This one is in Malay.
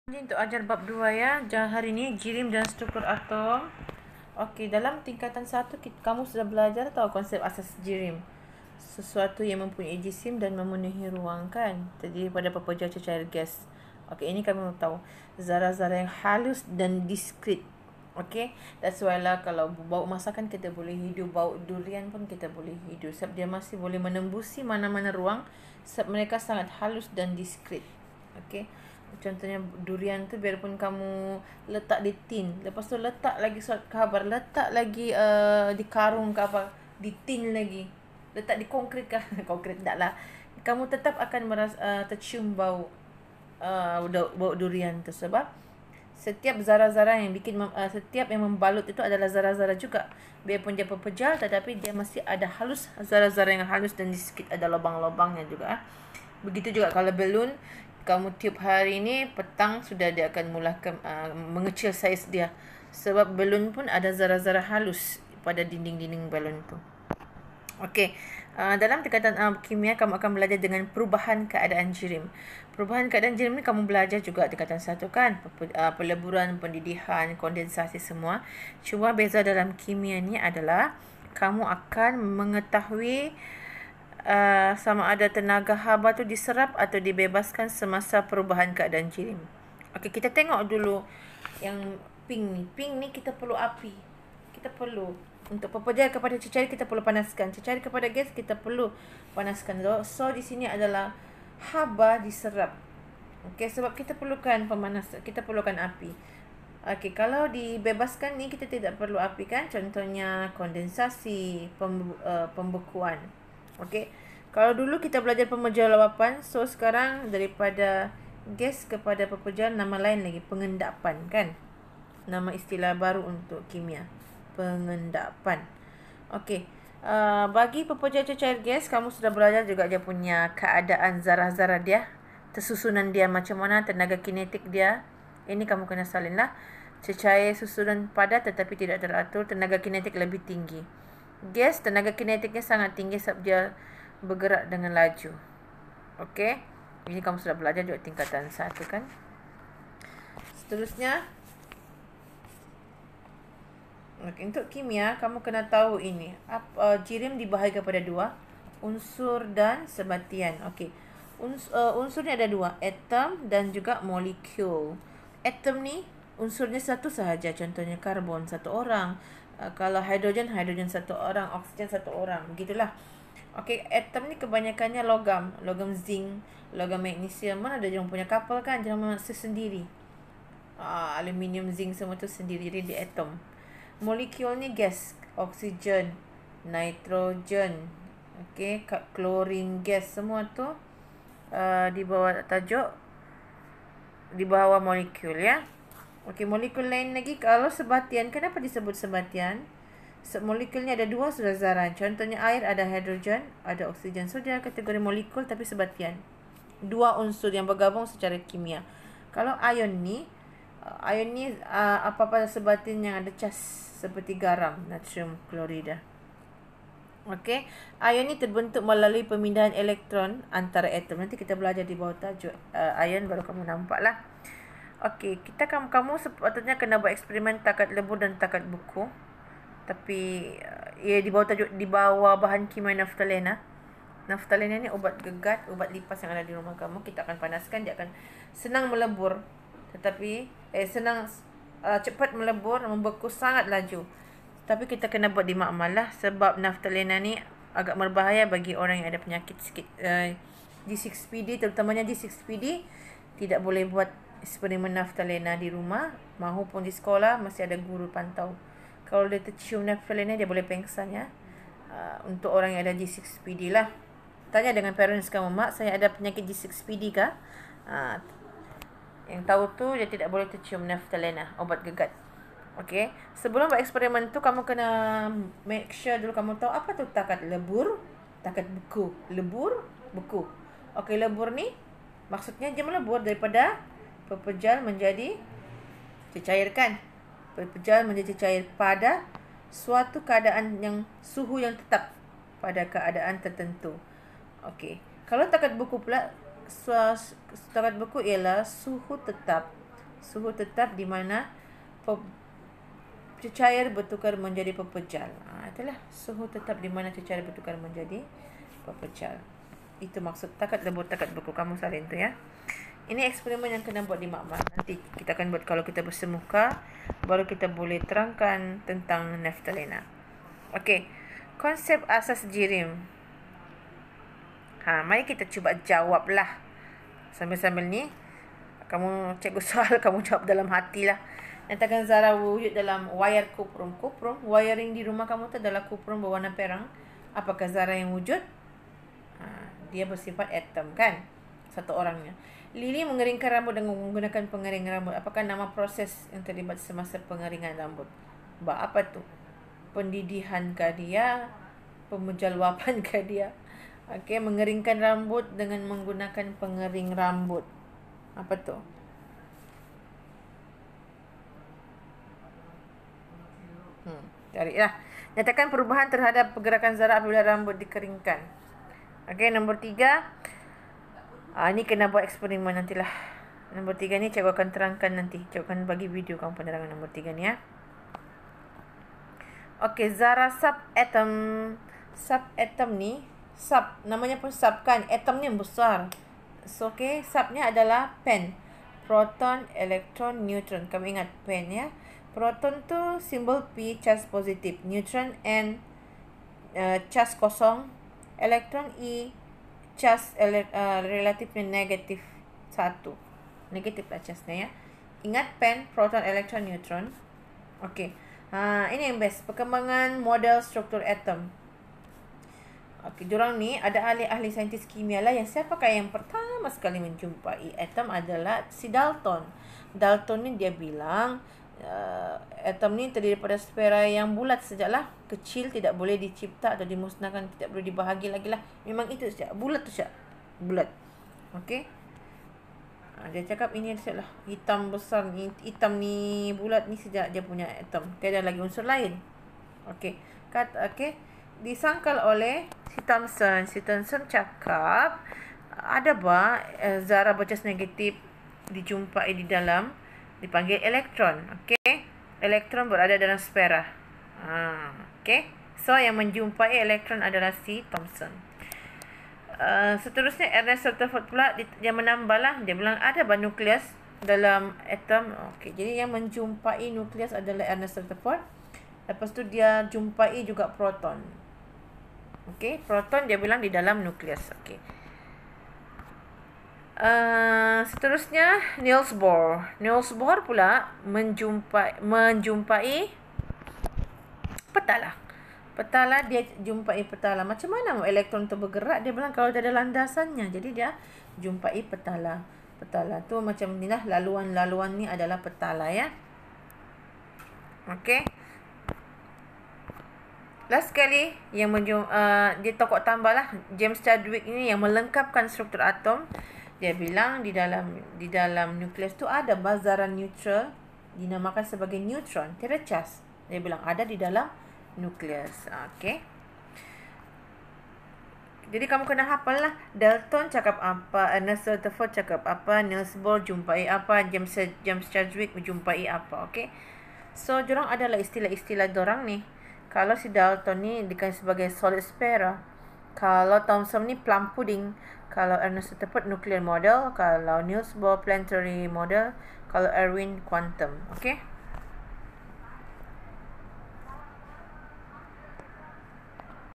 Ini untuk ajar bab 2 ya. Hari ini jirim dan struktur atom. Okey, dalam tingkatan 1 kamu sudah belajar tahu konsep asas jirim. Sesuatu yang mempunyai jisim dan memenuhi ruang kan. Terdiri pada pepejar cecair gas. Okey, ini kamu tahu. Zarah-zarah yang halus dan diskret. Okey, that's why lah kalau bau masakan kita boleh hidup, bau durian pun kita boleh hidup. Sebab dia masih boleh menembusi mana-mana ruang. Sebab mereka sangat halus dan diskret. Okey. Contohnya durian tu biarpun kamu letak di tin, lepas tu letak lagi surat khabar, letak lagi di karung ke apa, di tin lagi, letak di konkrit ke konkrit tak lah, kamu tetap akan tercium bau bau durian tu. Sebab setiap zarah-zarah yang setiap yang membalut itu adalah zarah-zarah juga. Biarpun dia pepejal tetapi dia masih ada halus, zarah-zarah yang halus dan di sikit ada lubang-lubangnya juga. Begitu juga kalau belun kamu tiup hari ini, petang sudah dia akan mulakan mengecil saiz dia. Sebab belun pun ada zarah-zarah halus pada dinding-dinding balon tu. Okey, dalam tingkatan kimia kamu akan belajar dengan perubahan keadaan jirim. Perubahan keadaan jirim ni kamu belajar juga tingkatan 1 kan. Peleburan, pendidihan, kondensasi semua. Cuma beza dalam kimia ni adalah kamu akan mengetahui sama ada tenaga haba tu diserap atau dibebaskan semasa perubahan keadaan jirim. Okey, kita tengok dulu yang pink ni. Pink ni kita perlu api. Kita perlu untuk pepejar kepada cecair kita perlu panaskan. Cecair kepada gas kita perlu panaskan. So di sini adalah haba diserap. Okey, sebab kita perlukan pemanasan, kita perlukan api. Okey, kalau dibebaskan ni kita tidak perlu api kan? Contohnya kondensasi, pembekuan. Okey. Kalau dulu kita belajar pemejar luapan, so sekarang daripada gas kepada pepejar nama lain lagi, pengendapan kan? Nama istilah baru untuk kimia. Pengendapan. Okey. Bagi pepejar cecair gas, kamu sudah belajar juga dia punya keadaan zarah-zarah dia, tersusunan dia macam mana, tenaga kinetik dia. Ini kamu kena salin lah. Cecair susunan padat tetapi tidak teratur, tenaga kinetik lebih tinggi. Gas, tenaga kinetiknya sangat tinggi sebab dia bergerak dengan laju. Okey. Ini kamu sudah belajar juga tingkatan 1 kan. Seterusnya, untuk kimia kamu kena tahu ini. Jirim dibahagi kepada 2, unsur dan sebatian. Okey. Unsur ni ada 2, atom dan juga molekul. Atom ni unsurnya satu sahaja, contohnya karbon satu orang. Kalau hidrogen satu orang, oksigen satu orang, begitulah. Okey, atom ni kebanyakannya logam zinc, logam magnesium. Mana ada orang punya kapal kan, jangan sendiri. Aluminium, zinc semua tu sendiri, jadi di atom. Molekul ni gas, oksigen, nitrogen, okey, klorin gas, semua tu di bawah tajuk di bawah molekul ya. Okey, molekul lain lagi kalau sebatian. Kenapa disebut sebatian? Molekulnya ada 2 sudah zarah. Contohnya air ada hidrogen, ada oksigen. So dia kategori molekul tapi sebatian. 2 unsur yang bergabung secara kimia. Kalau ion ni apa-apa sebatian yang ada cas seperti garam, natrium klorida. Okey, ion ni terbentuk melalui pemindahan elektron antara atom. Nanti kita belajar di bawah tajuk ion baru kamu nampaklah. Okey, kamu sepatutnya kena buat eksperimen takat lebur dan takat buku. Tapi ia di bawah bahan kimia naftalena. Naftalena ni ubat gegat, ubat lipas yang ada di rumah kamu. Kita akan panaskan, dia akan senang melebur. Tetapi cepat melebur, membeku sangat laju. Tapi kita kena buat di makmal lah, sebab naftalena ni agak berbahaya bagi orang yang ada penyakit sikit. D6PD, terutamanya D6PD, tidak boleh buat eksperimen naftalena di rumah maupun di sekolah, masih ada guru pantau. Kalau dia tercium naftalena dia boleh pengsan ya. Untuk orang yang ada D6PD lah. Tanya dengan parents kamu, mak saya ada penyakit D6PD kah? Yang tahu tu dia tidak boleh tercium naftalena, obat gegat. Okey, sebelum buat eksperimen tu kamu kena make sure dulu kamu tahu apa tu takat lebur, takat beku. Lebur, beku. Okey, lebur ni maksudnya dia melebur daripada pepejal menjadi cecair kan. Pepejal menjadi cecair pada suatu keadaan yang suhu yang tetap, pada keadaan tertentu. Okey, kalau takat beku pula, takat beku ialah suhu tetap Suhu tetap di mana cecair bertukar menjadi pepejal. Itulah suhu tetap di mana cecair bertukar menjadi pepejal. Itu maksud takat buku kamu salin tu ya. Ini eksperimen yang kena buat di makmal. Nanti kita akan buat kalau kita bersemuka, baru kita boleh terangkan tentang naftalina. Okey. Konsep asas jirim. Mari kita cuba jawablah. Sambil-sambil ni kamu cikgu soal kamu jawab dalam hati lah. Nyatakan zarah wujud dalam wire kuprum. Wiring di rumah kamu tu adalah kuprum berwarna perang. Apakah zarah yang wujud? Dia bersifat atom kan? Satu orangnya. Lily mengeringkan rambut dengan menggunakan pengering rambut. Apakah nama proses yang terlibat semasa pengeringan rambut? Apa tu? Pendidihankah dia? Pemujalwapankah dia? Okey, mengeringkan rambut dengan menggunakan pengering rambut. Apa tu? Carilah. Nyatakan perubahan terhadap pergerakan zarah apabila rambut dikeringkan. Okey, nombor 3. Ni kena buat eksperimen nantilah. Nombor 3 ni cikgu akan terangkan nanti. Cikgu akan bagi video kamu penerangan nombor 3 ni ya. Okey, zarah subatom. Subatom ni, namanya pun sub kan. Atom ni besar. So, okey, subnya adalah pen. Proton, elektron, neutron. Kamu ingat pen ya. Proton tu simbol P, charge positif. Neutron N, charge kosong. Elektron E, charge relatifnya negatif 1. Negatif lah charge-nya ya. Ingat pen, proton, elektron, neutron. Okey. Ini yang best. Perkembangan model struktur atom. Okey, diorang ni ada ahli-ahli saintis kimia lah yang siapakah yang pertama sekali menjumpai atom adalah si Dalton. Dalton ni dia bilang atom ni terdiri daripada sfera yang bulat sajalah, kecil, tidak boleh dicipta atau dimusnahkan, tidak boleh dibahagi lagi lah. Memang itu saja, bulat tu saja, bulat. Okey. Dia cakap ini sajalah, hitam besar ni, hitam ni bulat ni sejak dia punya atom. Tiada lagi unsur lain. Okey. Okey. Disangkal oleh si Thomson. Si Thomson cakap ada zarah bercas negatif dijumpai di dalam, dipanggil elektron. Okey. Elektron berada dalam sfera. Okey. So yang menjumpai elektron adalah si Thomson. Seterusnya Ernest Rutherford pula dia menambahlah, dia bilang ada nukleus dalam atom. Okey, jadi yang menjumpai nukleus adalah Ernest Rutherford. Lepas tu dia jumpai juga proton. Okey, proton dia bilang di dalam nukleus. Okey. Seterusnya Niels Bohr. Niels Bohr pula menjumpai petala. Petala, dia jumpai petala. Macam mana elektron tu bergerak? Dia bilang kalau dia ada landasannya. Jadi dia jumpai petala. Petala tu macam inilah, laluan-laluan ni adalah petala ya. Okey. Last sekali yang dia tokoh tambahlah James Chadwick ini yang melengkapkan struktur atom. Dia bilang di dalam nukleus tu ada zarah neutral dinamakan sebagai neutron, tiada charge. Dia bilang ada di dalam nukleus. Okey. Jadi kamu kena hafal lah. Dalton cakap apa, Ernest Rutherford cakap apa, Niels Bohr jumpai apa, James Chadwick menjumpai apa. Okey. So, diorang adalah istilah-istilah diorang ni. Kalau si Dalton ni dikenal sebagai solid sphere. Kalau Thomson ni plum pudding. Kalau Ernest Rutherford nuclear model. Kalau Niels Bohr planetary model. Kalau Erwin quantum. Okey.